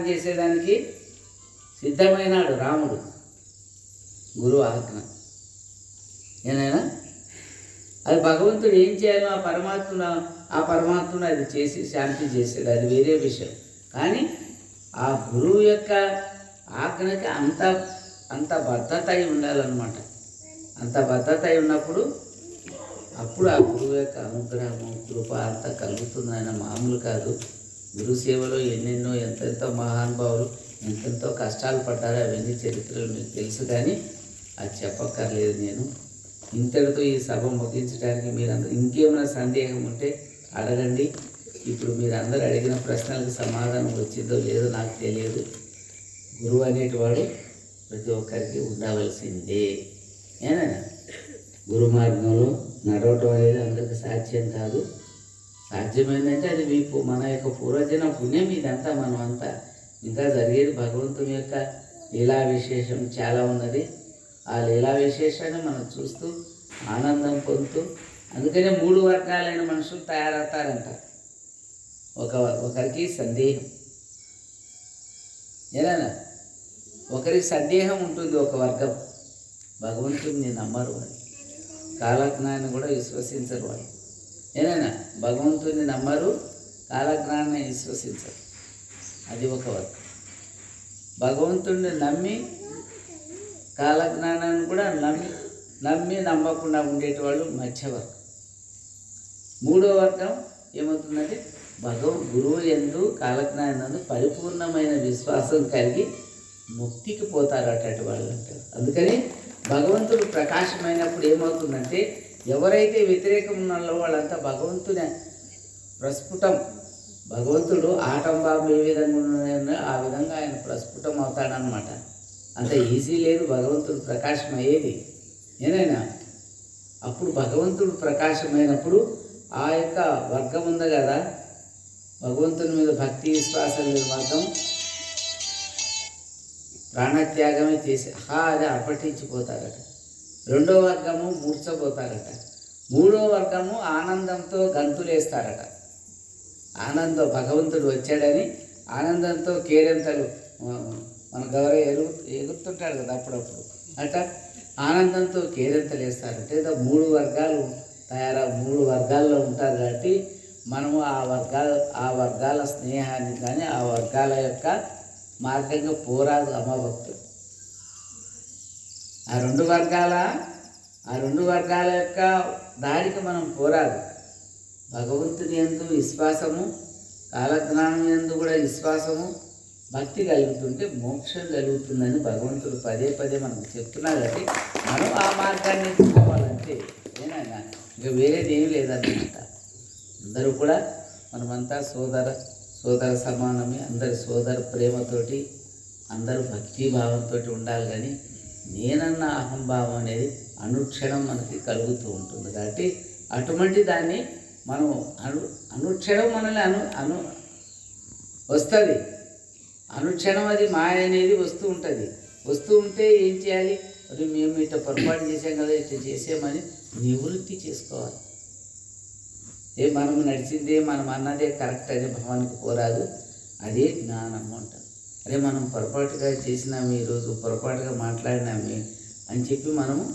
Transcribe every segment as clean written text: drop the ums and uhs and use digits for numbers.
చేసేదానికి సిద్ధమైనాడు రాముడు. గురువు ఆజ్ఞ ఏనైనా అది భగవంతుడు ఏం చేయాలో ఆ పరమాత్మను అది చేసి శాంతి చేసేది, అది వేరే విషయం. కానీ ఆ గురువు యొక్క ఆజ్ఞకి అంత బద్ధత అయి ఉండాలన్నమాట. అంత బద్ధత అయి ఉన్నప్పుడు అప్పుడు ఆ గురువు యొక్క అనుగ్రహము కృప అంతా కలుగుతుంది. ఆయన మామూలు కాదు. గురు సేవలో ఎన్నెన్నో ఎంతెంతో మహానుభావులు ఎంతెంతో కష్టాలు పడ్డారో అవన్నీ చరిత్రలు మీకు తెలుసు. కానీ అది చెప్పక్కర్లేదు. నేను ఇంతటితో ఈ సభ ముగించడానికి మీరందరూ ఇంకేమైనా సందేహం ఉంటే అడగండి. ఇప్పుడు మీరందరూ అడిగిన ప్రశ్నలకు సమాధానం వచ్చిందో లేదో నాకు తెలియదు. గురువు అనేటివాడు ప్రతి ఒక్కరికి ఉండవలసిందే. ఏనా గురు మార్గంలో నడవటం అనేది అందరికీ సాధ్యం కాదు. సాధ్యమైందంటే అది మన యొక్క పూర్వజన పుణ్యం. ఇదంతా మనం అంతా ఇంకా జరిగేది భగవంతుని యొక్క లీలా విశేషం చాలా ఉన్నది. ఆ లీలా విశేషాన్ని మనం చూస్తూ ఆనందం పొందుతూ, అందుకనే 3 వర్గాలైన మనుషులు తయారవుతారంట. ఒకరికి సందేహం ఏనా, ఒకరికి సందేహం ఉంటుంది. ఒక వర్గం భగవంతుడిని నమ్మరు వాళ్ళు, కాలజ్ఞానాన్ని కూడా విశ్వసించరు వాళ్ళు. ఏనైనా భగవంతుడిని నమ్మరు, కాలజ్ఞానాన్ని విశ్వసించరు. అది ఒక వర్గం. భగవంతుడిని నమ్మి కాలజ్ఞానాన్ని కూడా నమ్మకుండా ఉండేటివాళ్ళు మధ్యవర్గం. 3వ వర్గం ఏమవుతుందంటే గురువు యందు కాలజ్ఞానందు పరిపూర్ణమైన విశ్వాసం కలిగి ముక్తికి పోతారు అటువంటి వాళ్ళు అంటారు. అందుకని భగవంతుడు ప్రకాశమైనప్పుడు ఏమవుతుందంటే ఎవరైతే వ్యతిరేకం ఉన్నారో వాళ్ళంతా భగవంతుని ప్రస్ఫుటం, భగవంతుడు ఆటం బాంబు ఏ విధంగా ఉన్నాయో ఆ విధంగా ఆయన ప్రస్ఫుటం అవుతాడనమాట. అంత ఈజీ లేదు భగవంతుడు ప్రకాశం అయ్యేది. ఏనైనా అప్పుడు భగవంతుడు ప్రకాశమైనప్పుడు ఆ యొక్క వర్గం ఉంది కదా, భగవంతుని మీద భక్తి విశ్వాసం లేని వర్గం ప్రాణత్యాగమే చేసి అది అపఠించిపోతారట. 2వ వర్గము మూర్చపోతారట. 3వ వర్గము ఆనందంతో గంతులేస్తారట. ఆనందం భగవంతుడు వచ్చాడని ఆనందంతో కేరింతలు, మన గౌరవ ఎగురుతుంటాడు కదా అప్పుడప్పుడు, అట్లా ఆనందంతో కేరింతలు వేస్తారంటే ఏదో 3 వర్గాలు 3 వర్గాల్లో ఉంటారు. కాబట్టి మనము ఆ వర్గాల స్నేహాన్ని కానీ ఆ వర్గాల యొక్క మార్గంగా పోరాదు అమ్మభక్తుడు. ఆ రెండు వర్గాల యొక్క దారికి మనం పోరాదు. భగవంతుని యందు విశ్వాసము, కాలజ్ఞానం యందు కూడా విశ్వాసము, భక్తి కలుగుతుంటే మోక్షం కలుగుతుందని భగవంతుడు పదే మనకు చెప్తున్నారు. కాబట్టి మనం ఆ మార్గాన్ని ఎంచుకోవాలంటే ఏనైనా ఇంకా వేరేది ఏమీ లేదన్నమాట. అందరూ కూడా మనమంతా సోదర సమానమే. అందరి సోదర ప్రేమతోటి అందరూ భక్తిభావంతో ఉండాలి. కానీ నేనన్న అహంభావం అనేది అనుక్షణం మనకి కలుగుతూ ఉంటుంది. కాబట్టి అటువంటి దాన్ని మనం అనుక్షణం మనల్ని వస్తుంది. అనుక్షణం అది మాయ అనేది వస్తూ ఉంటుంది. వస్తూ ఉంటే ఏం చేయాలి? మరి మేము ఇట్లా పొరపాటు చేసాం కదా, ఇట్లా చేసామని నివృత్తి చేసుకోవాలి. మనం నడిచిందే మనం అన్నదే కరెక్ట్ అనే భావానికి పోరాదు. అదే జ్ఞానము అంటారు. అరే మనం పొరపాటుగా చేసినాము, ఈరోజు పొరపాటుగా మాట్లాడినామే అని చెప్పి మనము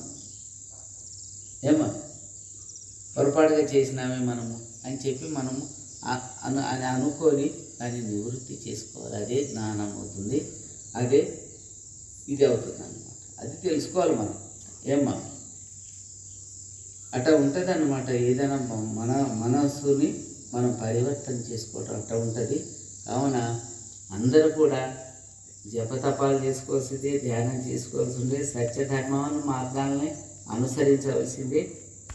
పొరపాటుగా చేసినామే మనము అని చెప్పి మనము అని అనుకొని దాన్ని నివృత్తి చేసుకోవాలి. అదే జ్ఞానం అవుతుంది. అదే ఇది అవుతుంది అన్నమాట. అది తెలుసుకోవాలి మనం. అట్లా ఉంటుంది అన్నమాట. ఏదైనా మన మనస్సుని మనం పరివర్తన చేసుకోవటం అట్లా ఉంటుంది. కావున అందరూ కూడా జపతపాలు చేసుకోవాల్సిందే, ధ్యానం చేసుకోవాల్సిందే, సత్యధర్మాన్ని మార్గాలని అనుసరించవలసిందే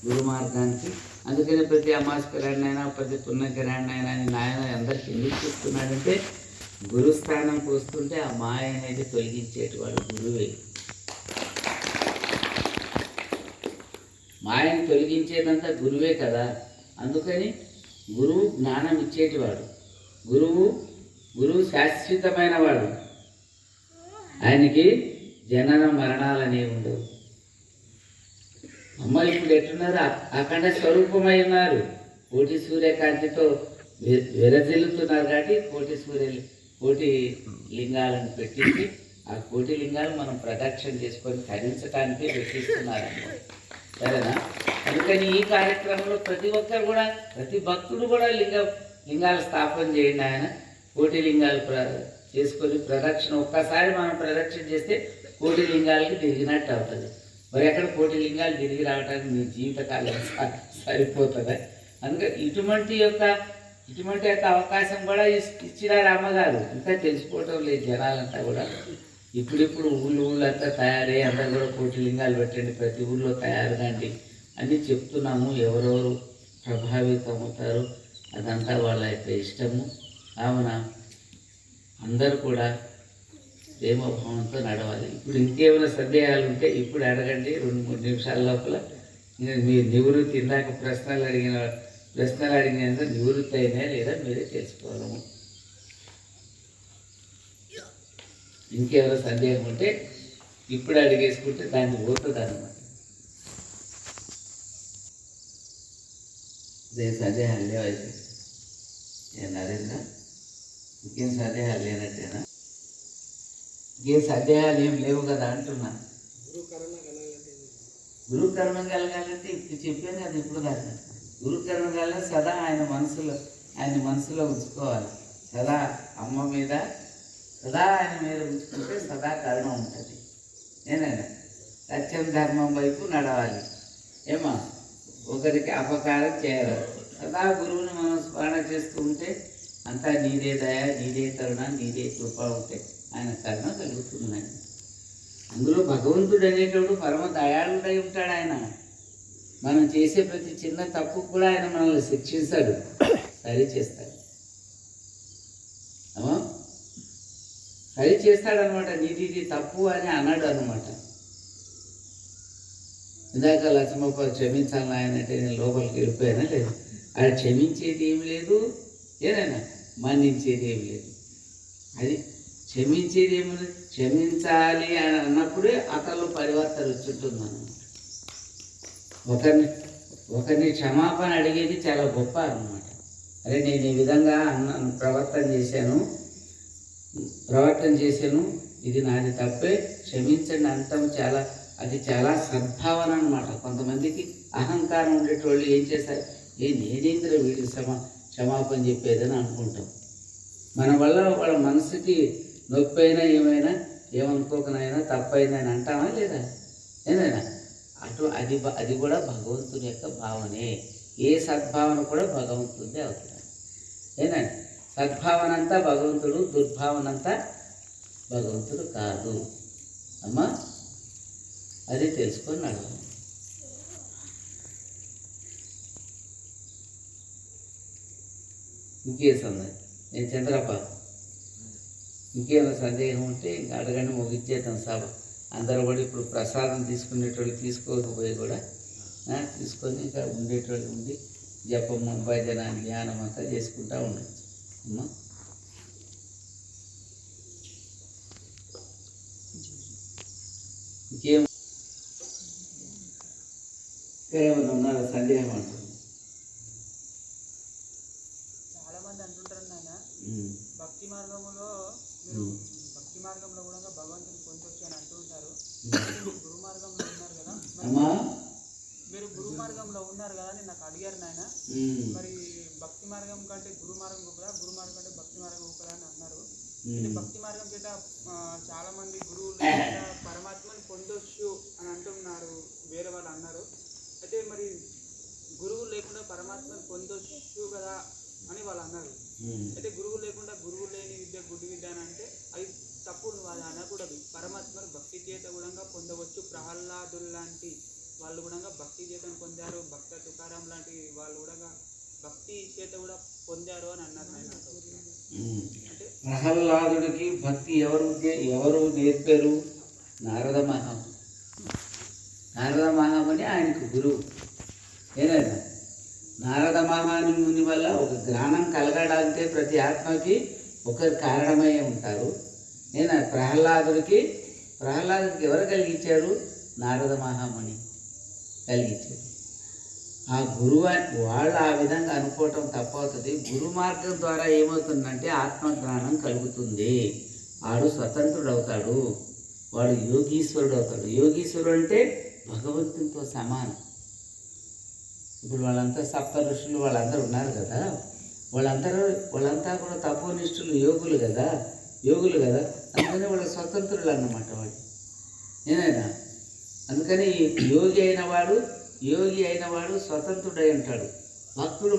గురు మార్గానికి. అందుకని ప్రతి అమాస్కరాన్నైనా ప్రతి పుణ్యకరాన్నైనా అని నాయన అందరికీ ఎందుకు చెప్తున్నాడంటే గురుస్థానంకి వస్తుంటే ఆ మాయ అనేది తొలగించేటివాడు గురువే. మాయను తొలగించేదంతా గురువే కదా. అందుకని గురువు జ్ఞానం ఇచ్చేటివాడు. గురువు శాశ్వతమైన వాడు. ఆయనకి జనన మరణాలు అనేవి ఉండవు. అమ్మ ఇప్పుడు ఎట్టున్నారు? అఖండ స్వరూపమై ఉన్నారు. కోటి సూర్యకాంతితో విరజిల్లుతున్నారు. కాబట్టి కోటి కోటి లింగాలను పెట్టించి ఆ కోటి లింగాలు మనం ప్రదక్షిణ చేసుకొని ధరించడానికే పెట్టిస్తున్నారన్నమాట. సరేనా? అందుకని ఈ కార్యక్రమంలో ప్రతి ఒక్కరు కూడా, ప్రతి భక్తుడు కూడా లింగాలు స్థాపన చేయండి. ఆయన కోటి లింగాలు చేసుకొని ప్రదక్షిణ ఒక్కసారి మనం ప్రదక్షిణ చేస్తే కోటి లింగాలకి తిరిగినట్టు అవుతుంది. మరి ఎక్కడ కోటి లింగాలు తిరిగి రావడానికి మీ జీవితకాలం సరిపోతుందా? అందుకని ఇటువంటి యొక్క అవకాశం కూడా ఇచ్చినారు అమ్మగారు. ఇంకా తెలిసిపోవటం లేదు జనాలంతా కూడా. ఇప్పుడిప్పుడు ఊళ్ళంతా తయారై అందరూ కూడా కోటి లింగాలు పెట్టండి, ప్రతి ఊళ్ళో తయారు కండి అని చెప్తున్నాము. ఎవరెవరు ప్రభావితం అవుతారు అదంతా వాళ్ళ యొక్క ఇష్టము. కావున అందరూ కూడా ప్రేమభావంతో నడవాలి. ఇప్పుడు ఇంకేమైనా సందేహాలు ఉంటే ఇప్పుడు అడగండి, 2-3 నిమిషాల లోపల మీ నివృత్తి. ఇందాక ప్రశ్నలు అడిగినంత నివృత్తి అయినా లేదా మీరే తెలుసుకోగలము. ఇంకేమైనా సందేహం ఉంటే ఇప్పుడు అడిగేసుకుంటే దాన్ని పోతుంది అన్నమాట. దేని సందేహాలు లేవైతే నరేంద్ర? ఇంకేం సందేహాలు లేనట్టేనా? ఇంకేం సందేహాలు ఏం లేవు కదా అంటున్నా. గురుకరణం కలగాలంటే ఇప్పుడు చెప్పాను కదా, ఇప్పుడు కాదు. గురుకరణం కలగాలి సదా ఆయన మనసులో ఉంచుకోవాలి. సదా అమ్మ మీద, సదా ఆయన మీద ఉంచుకుంటే సదా కరుణ ఉంటుంది. నేనైనా సత్యం ధర్మం వైపు నడవాలి. ఏమా ఒకరికి అపకారం చేయాలి. సదా గురువుని మనం స్మరణ చేస్తూ ఉంటే అంతా నీదే దయ, నీదే కరుణ, నీదే కృప ఉంటే ఆయన కరుణ కలుగుతుందండి. అందులో భగవంతుడు అనేటోడు పరమ దయాళుడై ఉంటాడు. ఆయన మనం చేసే ప్రతి చిన్న తప్పు కూడా ఆయన మనల్ని శిక్షిస్తాడు, సరి చేస్తాడు. సరి చేస్తాడనమాట. నీది తప్పు అని అన్నాడు అనమాట. ఇందాక లక్ష్మప్ప క్షమించాలి ఆయన అంటే నేను లోపలికి వెళ్ళిపోయానా లేదు. ఆయన క్షమించేది ఏమి లేదు, ఏదైనా మన్నించేది ఏమి లేదు. అది క్షమించేది ఏమి, క్షమించాలి అని అన్నప్పుడే అతను పరివర్తన వచ్చుంటుంది అన్నమాట. ఒకరిని క్షమాపణ అడిగేది చాలా గొప్ప అన్నమాట. అరే నేను ఈ విధంగా ప్రవర్తన చేశాను, ఇది నాది తప్పే, క్షమించండి అంటాం. అది చాలా సద్భావన అన్నమాట. కొంతమందికి అహంకారం ఉండేటోళ్ళు ఏం చేస్తారు, నేనేంద్ర వీడికి క్షమాపణ చెప్పేదని అనుకుంటాం. మన వల్ల వాళ్ళ మనసుకి నొప్పి అయినా ఏమైనా ఏమనుకోకనైనా తప్పైందని అంటామా లేదా? ఏదైనా అది కూడా భగవంతుని యొక్క భావనే. ఏ సద్భావన కూడా భగవంతుడే అవుతుంది. ఏదండి? సద్భావన అంతా భగవంతుడు, దుర్భావన అంతా భగవంతుడు కాదు. అమ్మా అది తెలుసుకొని నడవాలి. ఇంకేం సందేహం? నేను చంద్రప్ప, ఇంకేమైనా సందేహం ఉంటే ఇంకా అడగండి, ముగించేద్దాం సభ. అందరూ కూడా ఇప్పుడు ప్రసాదం తీసుకునేటోళ్ళు తీసుకోకపోయి కూడా తీసుకొని ఇంకా ఉండేటోళ్ళు ఉండి జపము, భజన, ధ్యానం అంతా చేసుకుంటూ ఉండొచ్చు. అమ్మా ఇంకేమైనా ఉన్నారా సందేహం అంటుంది? చాలా మంది అంటుంటారు నాయన, భక్తి మార్గంలో కూడా భగవంతుని పొందొచ్చు అని అంటూ ఉంటారు. గురు మార్గంలో ఉన్నారు కదా, మీరు గురు మార్గంలో ఉన్నారు కదా అని నాకు అడిగారు నాయన. మరి భక్తి మార్గం కంటే గురు మార్గం గొప్పదా, గురు మార్గం కంటే భక్తి మార్గం గొప్పదా అని అన్నారు. భక్తి మార్గం చేత చాలా మంది గురువులు పరమాత్మని పొందొచ్చు అని అంటున్నారు, వేరే వాళ్ళు అన్నారు. అయితే మరి గురువు లేకుండా పరమాత్మని పొందొచ్చు కదా అని వాళ్ళు అన్నారు. అయితే గురువు లేకుండా గురువు లేని విద్య గుడ్డి విద్య అని అంటే అది తప్పు, నువ్వు అది అనకూడదు. పరమాత్మను భక్తి చేత కూడా పొందవచ్చు. ప్రహ్లాదులు లాంటి వాళ్ళు కూడా భక్తి చేతను పొందారు, భక్త తుకారాం లాంటి వాళ్ళు కూడా భక్తి చేత కూడా పొందారు అని అన్నారు ఆయన. అంటే ప్రహ్లాదుడికి భక్తి ఎవరు నేర్పారు? నారద మహాముని ఆయనకు గురువు. ఏదైనా నారద మహాముని వల్ల ఒక జ్ఞానం కలగడాలంటే ప్రతి ఆత్మకి ఒకరు కారణమై ఉంటారు. నేను ప్రహ్లాదుడికి ఎవరు కలిగించారు? నారద మహాముని కలిగించారు. ఆ గురువు వాళ్ళు ఆ విధంగా అనుకోవటం తప్పవుతుంది. గురు మార్గం ద్వారా ఏమవుతుందంటే ఆత్మజ్ఞానం కలుగుతుంది. వాడు స్వతంత్రుడు అవుతాడు, వాడు యోగీశ్వరుడు అవుతాడు. యోగీశ్వరుడు అంటే భగవంతునితో సమానం. ఇప్పుడు వాళ్ళంతా సప్త ఋషులు వాళ్ళందరూ ఉన్నారు కదా, వాళ్ళంతా కూడా తపోనిష్ఠులు, యోగులు కదా. అందుకని వాళ్ళు స్వతంత్రులు అన్నమాట వాళ్ళు. నేనైనా అందుకని యోగి అయినవాడు స్వతంత్రుడై ఉంటాడు. భక్తుడు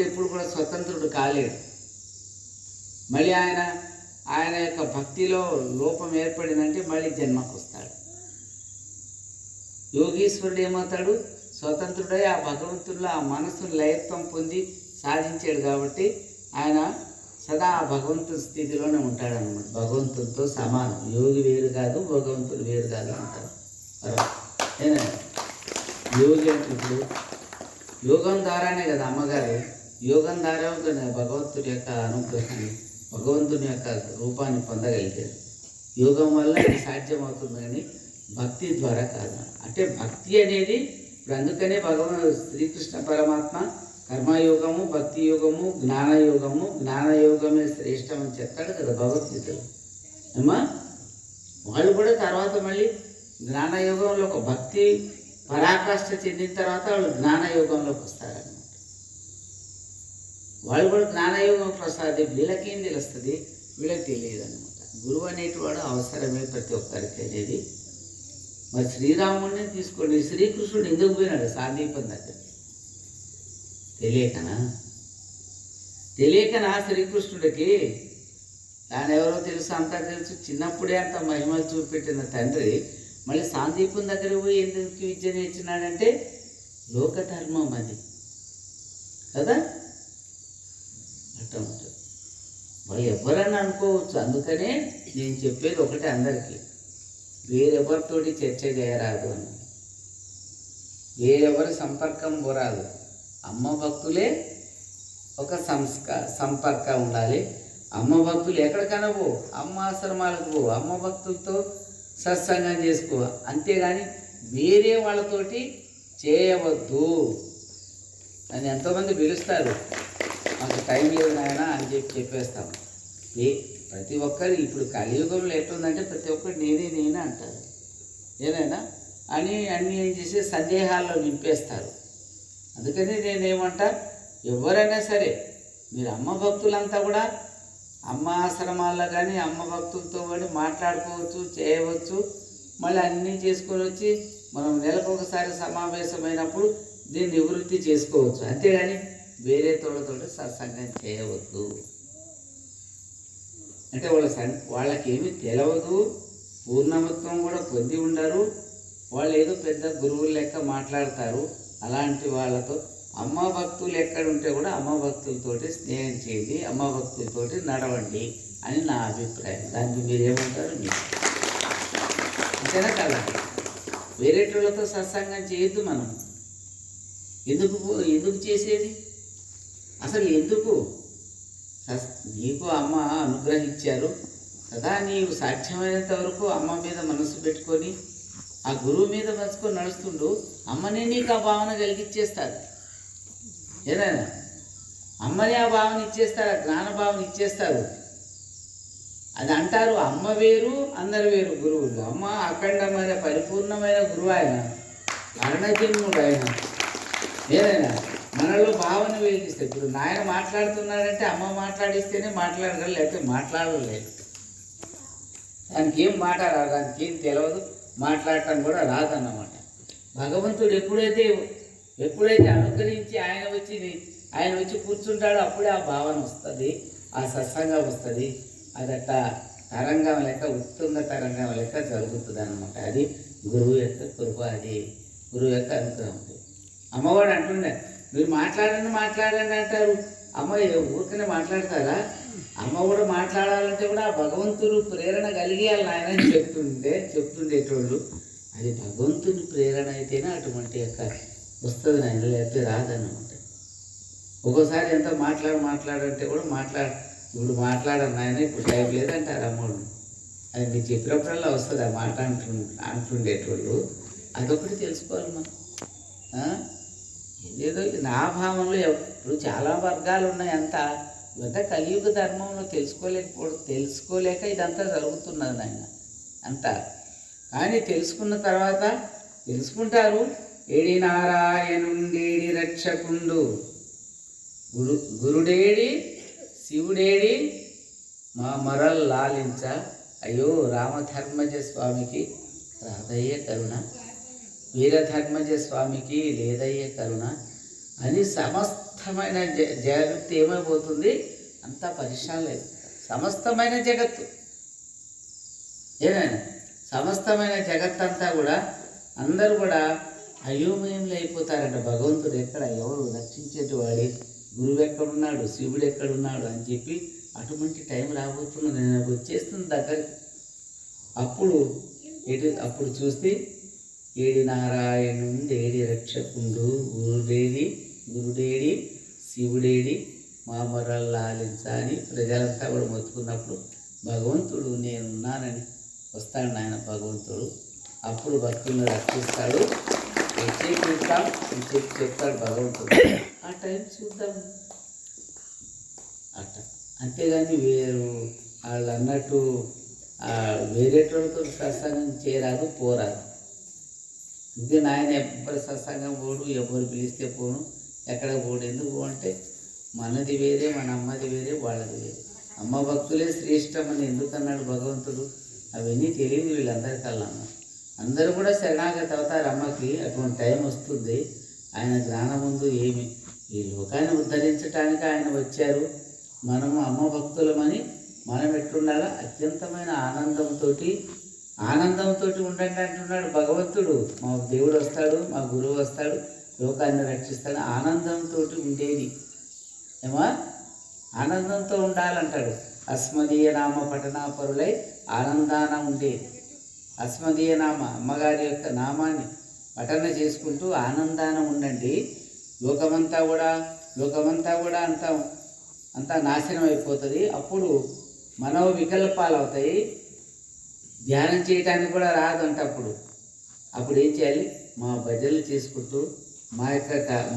ఎప్పుడు కూడా స్వతంత్రుడు కాలేడు. మళ్ళీ ఆయన యొక్క భక్తిలో లోపం ఏర్పడిందంటే మళ్ళీ జన్మకు వస్తాడు. యోగీశ్వరుడు ఏమవుతాడు? స్వతంత్రుడై ఆ భగవంతుడిలో ఆ మనసును లయత్వం పొంది సాధించాడు కాబట్టి ఆయన సదా ఆ భగవంతుడి స్థితిలోనే ఉంటాడనమాట. భగవంతుడితో సమానం. యోగి వేరు కాదు, భగవంతుడు వేరు కాదు అంటారు. ఏనా యోగి అంటే ఇప్పుడు యోగం ద్వారానే కదా అమ్మగారు, యోగం ద్వారా భగవంతుడి యొక్క అనుగ్రహాన్ని, భగవంతుని యొక్క రూపాన్ని పొందగలిగారు. యోగం వల్ల ఇది సాధ్యమవుతుంది కానీ భక్తి ద్వారా కాదు. అంటే భక్తి అనేది ఇప్పుడు అందుకనే శ్రీకృష్ణ పరమాత్మ కర్మయోగము, భక్తి యోగము, జ్ఞానయోగమే శ్రేష్టం అని చెప్తాడు కదా భగవద్గీతలో. అమ్మా వాళ్ళు కూడా తర్వాత మళ్ళీ జ్ఞానయోగంలో ఒక భక్తి పరాకాష్ఠ చెందిన తర్వాత వాళ్ళు జ్ఞానయోగంలోకి వస్తారన్నమాట. వాళ్ళు కూడా జ్ఞానయోగంకి వస్తుంది. వీళ్ళకేం తెలుస్తుంది? వీళ్ళకి తెలియదు అనమాట. గురువు అనేటివాడు అవసరమే ప్రతి ఒక్కరికి అనేది. మరి శ్రీరాముడిని తీసుకోండి, శ్రీకృష్ణుడు ఎందుకు పోయినాడు సాందీపం దగ్గర? తెలియకనా శ్రీకృష్ణుడికి? దాని ఎవరో తెలుసు, అంతా తెలుసు. చిన్నప్పుడే అంత మహిమలు చూపెట్టిన తండ్రి మళ్ళీ సాందీపం దగ్గర పోయి ఎందుకు విద్య నేర్చినాడంటే లోకధర్మం అది కదా. అట్లా ఉంటుంది. వాళ్ళు ఎవరన్నా అనుకోవచ్చు. అందుకనే నేను చెప్పేది ఒకటే అందరికీ, వేరెవరితోటి చర్చ చేయరాదు అని, వేరెవరి సంపర్కం పోరాదు. అమ్మ భక్తులే ఒక సంపర్కం ఉండాలి. అమ్మ భక్తులు ఎక్కడికైనా పో, అమ్మ ఆశ్రమాలకు పో, అమ్మ భక్తులతో సత్సంగం చేసుకో, అంతేగాని వేరే వాళ్ళతోటి చేయవద్దు అని ఎంతోమంది పిలుస్తారు. మాకు టైం లేదు నాయన అని చెప్పేస్తాం. ప్రతి ఒక్కరు ఇప్పుడు కలియుగంలో ఎట్లుందంటే ప్రతి ఒక్కరు నేనే అంటారు. ఏదైనా అన్నీ ఏం చేసి సందేహాల్లో నింపేస్తారు. అందుకని నేనేమంటా, ఎవరైనా సరే మీరు అమ్మ భక్తులంతా కూడా అమ్మ ఆశ్రమాల్లో కానీ అమ్మ భక్తులతో కానీ మాట్లాడుకోవచ్చు, చేయవచ్చు. మళ్ళీ అన్నీ చేసుకొని వచ్చి మనం నెలకు ఒకసారి సమావేశమైనప్పుడు దీన్ని నివృత్తి చేసుకోవచ్చు. అంతేగాని వేరే తోటతో సత్సంగం చేయవద్దు. అంటే వాళ్ళకేమీ తెలియదు, పూర్ణమత్వం కూడా పొంది ఉండరు. వాళ్ళు ఏదో పెద్ద గురువులు లెక్క మాట్లాడతారు. అలాంటి వాళ్ళతో అమ్మ భక్తులు ఎక్కడుంటే కూడా అమ్మ భక్తులతోటి స్నేహం చేయండి, అమ్మ భక్తులతోటి నడవండి అని నా అభిప్రాయం. దానికి మీరేమంటారు? అంతేనా కదా? వేరేటోళ్ళతో సత్సంగం చేయొద్దు. మనం ఎందుకు చేసేది అసలు? ఎందుకు? నీకు అమ్మ అనుగ్రహించారు కదా, నీవు సాధ్యమైనంత వరకు అమ్మ మీద మనసు పెట్టుకొని ఆ గురువు మీద మనసుకొని నడుస్తుండు. అమ్మనే నీకు ఆ భావన కలిగిచ్చేస్తారు. ఏదైనా అమ్మని ఆ భావన ఇచ్చేస్తారు, ఆ జ్ఞాన భావన ఇచ్చేస్తారు. అది అంటారు అమ్మ వేరు, అందరు వేరు గురువులు. అమ్మ అఖండమైన పరిపూర్ణమైన గురువు, ఆయన అరుణజన్ముడు. ఆయన ఏదైనా మనలో భావన వెలిగిస్తే, ఇప్పుడు నాయన మాట్లాడుతున్నాడంటే అమ్మ మాట్లాడిస్తేనే మాట్లాడగలరు, లేకపోతే మాట్లాడలేదు. దానికి ఏం మాట రాదు, దానికి ఏం తెలియదు, మాట్లాడటం కూడా రాదన్నమాట. భగవంతుడు ఎప్పుడైతే అనుగ్రహించి ఆయన వచ్చి కూర్చుంటాడో అప్పుడే ఆ భావన వస్తుంది, ఆ సత్సంగం వస్తుంది. అదట్ట తరంగం లెక్క, ఉత్తుంగ తరంగం లెక్క జరుగుతుంది అన్నమాట. అది గురువు యొక్క కృప, అది గురువు యొక్క అనుగ్రహం. అమ్మవాడు అంటుండే, మీరు మాట్లాడండి అంటారు. అమ్మ ఊరికనే మాట్లాడతారా? అమ్మ కూడా మాట్లాడాలంటే కూడా ఆ భగవంతుడు ప్రేరణ కలిగేయాలి ఆయన చెప్తుండేటోళ్ళు. అది భగవంతుని ప్రేరణ అయితేనే అటువంటి యొక్క వస్తుంది నాయన, లేకపోతే రాదన్నమాట. ఒక్కోసారి ఎంత మాట్లాడంటే కూడా ఇప్పుడు మాట్లాడను నాయన, ఇప్పుడు టైం లేదంటారు అమ్మోడు. అది మీరు చెప్పినప్పుడల్లా వస్తుంది ఆ మాట అంటుండేటోళ్ళు. అదొకటి తెలుసుకోవాలి మనం. ఆ? ఏదేదో నా భావంలో ఇప్పుడు చాలా వర్గాలు ఉన్నాయి. అంతా ఇదంతా కలియుగ ధర్మంలో తెలుసుకోలేక ఇదంతా జరుగుతున్నది నాయన అంతా. కానీ తెలుసుకున్న తర్వాత తెలుసుకుంటారు. ఏడి నారాయణుండేడి రక్షకుండు, గురుడేడి శివుడేడి మా మరల్ లాలించ. అయ్యో రామధర్మజ స్వామికి రాదయ్య కరుణ, వీరధర్మజ స్వామికి లేదయ్య కరుణ అని సమస్తమైన జగత్తు ఏమైపోతుంది, అంతా పరిశ్రమ లేదు. సమస్తమైన జగత్తు ఏమైనా సమస్తమైన జగత్తంతా కూడా అందరూ కూడా అయోమయంలో అయిపోతారంట. భగవంతుడు ఎక్కడ, ఎవరు రక్షించేటి వాడి, గురువు ఎక్కడున్నాడు, శివుడు ఎక్కడున్నాడు అని చెప్పి అటువంటి టైం రాబోతున్నది, నేను వచ్చేస్తుంది దగ్గరికి. అప్పుడు చూస్తే ఏడి నారాయణుండి ఏడి రక్షకుండు, గురుడేడి శివుడేడి మా మొరలు లాలించ అని ప్రజలంతా కూడా మొత్తుకున్నప్పుడు భగవంతుడు నేనున్నానని వస్తాడు నాయన భగవంతుడు. అప్పుడు భక్తులను రక్షిస్తాడు. వచ్చే చూస్తాం అని చెప్పి చెప్తాడు భగవంతుడు. ఆ టైం చూద్దాం అట్ట. అంతేగాని వాళ్ళు అన్నట్టు వేరేటోళ్ళతో సత్సంగం చేయరాదు, పోరాదు. ఇది నాయన ఎవ్వరి సత్సంగం పోడు, ఎవరు పిలిస్తే పోను, ఎక్కడ పోడు. ఎందుకు అంటే మనది వేరే, మన అమ్మది వేరే, వాళ్ళది వేరే. అమ్మ భక్తులే శ్రేష్టమని ఎందుకన్నాడు భగవంతుడు? అవన్నీ తెలియదు వీళ్ళందరికల్లా. అందరూ కూడా శరణాగతి అవుతారు అమ్మకి. అటువంటి టైం వస్తుంది. ఆయన జ్ఞానం ముందు ఏమి, ఈ లోకాన్ని ఉద్ధరించడానికి ఆయన వచ్చారు. మనము అమ్మ భక్తులమని మనం ఎట్లుండాలో అత్యంతమైన ఆనందంతో ఉండండి అంటున్నాడు భగవంతుడు. మా దేవుడు వస్తాడు, మా గురువు వస్తాడు, లోకాన్ని రక్షిస్తాడు. ఆనందంతో ఉండేది ఏమా, ఆనందంతో ఉండాలంటాడు. అస్మదీయ నామ పఠనాపరులై ఆనందాన ఉండేది. అస్మదీయ నామ, అమ్మగారి యొక్క నామాన్ని పఠన చేసుకుంటూ ఆనందాన ఉండండి. లోకమంతా కూడా అంతా నాశనం అయిపోతుంది. అప్పుడు మనో వికల్పాలు అవుతాయి. ధ్యానం చేయటానికి కూడా రాదు అంటే అప్పుడు ఏం చేయాలి? మా భజనలు చేసుకుంటూ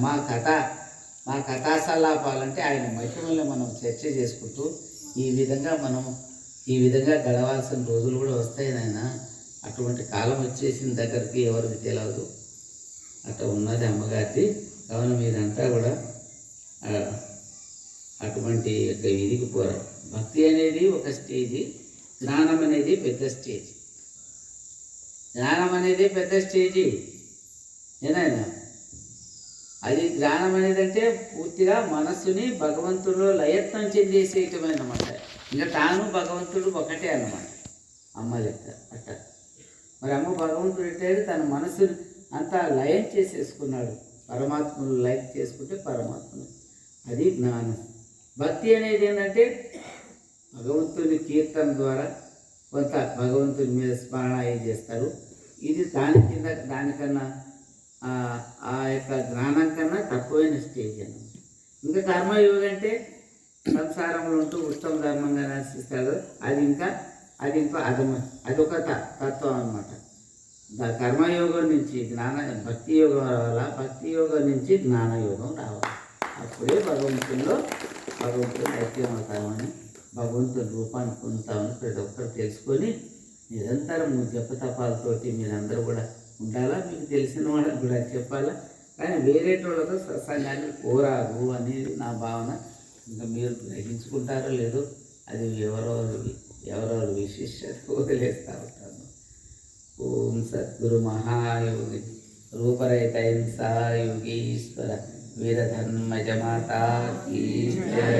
మా కథా సల్లాపాలంటే ఆయన మహిమల్ని మనం చర్చ చేసుకుంటూ ఈ విధంగా గడవాల్సిన రోజులు కూడా వస్తాయి నాయన. అటువంటి కాలం వచ్చేసిన దగ్గరికి ఎవరికి తెలియదు. అట్లా ఉన్నది అమ్మగారిది. కావున మీరంతా కూడా అటువంటి యొక్క ఇదికి పోరాడు. భక్తి అనేది ఒక స్టేజీ, జ్ఞానం అనేది పెద్ద స్టేజీ. ఏనాయనా, అది జ్ఞానం అనేది అంటే పూర్తిగా మనస్సుని భగవంతుడిలో లయత్నం చెందేసేయటం అన్నమాట. ఇంకా తాను భగవంతుడు ఒకటే అన్నమాట అమ్మ లెక్క అట్ట. మరి అమ్మ భగవంతుడు అంటే తన మనస్సుని అంతా లయం చేసేసుకున్నాడు. పరమాత్మను లయం చేసుకుంటే పరమాత్మను, అది జ్ఞానం. భక్తి అనేది ఏంటంటే భగవంతుని కీర్తన ద్వారా కొంత భగవంతుని మీద స్మరణ చేస్తారు. ఇది దానికన్నా ఆ యొక్క జ్ఞానం కన్నా తక్కువైన స్టేజ్ అన్నమాట. ఇంకా కర్మయోగం అంటే సంసారంలో ఉంటూ ఉత్తమ ధర్మంగా నశిస్తాడు. అదొక తత్వం అన్నమాట. కర్మయోగం నుంచి భక్తి యోగం రావాలా, భక్తి యోగం నుంచి జ్ఞానయోగం రావాలి. అప్పుడే భగవంతుని ఐక్యం అవుతామని, భగవంతుని రూపాన్ని పొందుతామని ప్రతి ఒక్కరు తెలుసుకొని నిరంతరం జపతపాలతోటి మీరందరూ కూడా ఉండాలా. మీకు తెలిసిన వాళ్ళకి కూడా చెప్పాలా. కానీ వేరేటోళ్ళతో సత్సంగాన్ని కోరాదు అనేది నా భావన. ఇంకా మీరు గ్రహించుకుంటారో లేదో అది ఎవరెవరు విశిష్టత వదిలేస్తూ ఉంటాను. ఓం సద్గురు మహాయోగి రూపరేఖ హింసా యోగీశ్వర వీరధర్మజ మాతా కీ జై.